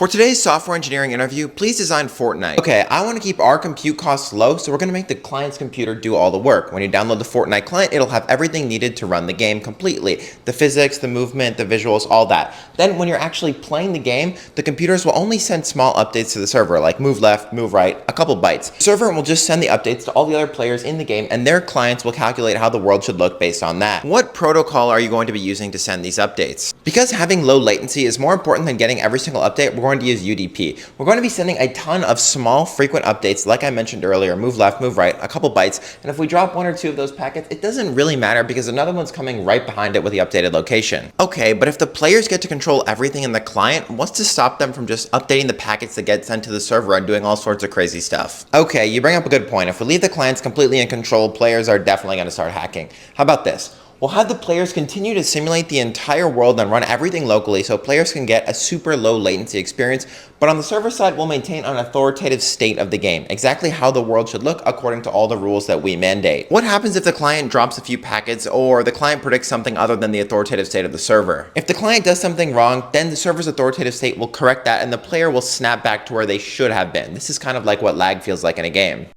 For today's software engineering interview, please design Fortnite. Okay, I want to keep our compute costs low, so we're going to make the client's computer do all the work. When you download the Fortnite client, it'll have everything needed to run the game completely. The physics, the movement, the visuals, all that. Then when you're actually playing the game, the computers will only send small updates to the server, like move left, move right, a couple bytes. The server will just send the updates to all the other players in the game, and their clients will calculate how the world should look based on that. What protocol are you going to be using to send these updates? Because having low latency is more important than getting every single update, we're going to use UDP. We're going to be sending a ton of small, frequent updates, like I mentioned earlier, move left, move right, a couple bytes, and if we drop one or two of those packets, it doesn't really matter because another one's coming right behind it with the updated location. Okay, but if the players get to control everything in the client, what's to stop them from just updating the packets that get sent to the server and doing all sorts of crazy stuff? Okay, you bring up a good point. If we leave the clients completely in control, players are definitely going to start hacking. How about this? We'll have the players continue to simulate the entire world and run everything locally so players can get a super low latency experience, but on the server side, we'll maintain an authoritative state of the game, exactly how the world should look according to all the rules that we mandate. What happens if the client drops a few packets or the client predicts something other than the authoritative state of the server? If the client does something wrong, then the server's authoritative state will correct that and the player will snap back to where they should have been. This is kind of like what lag feels like in a game.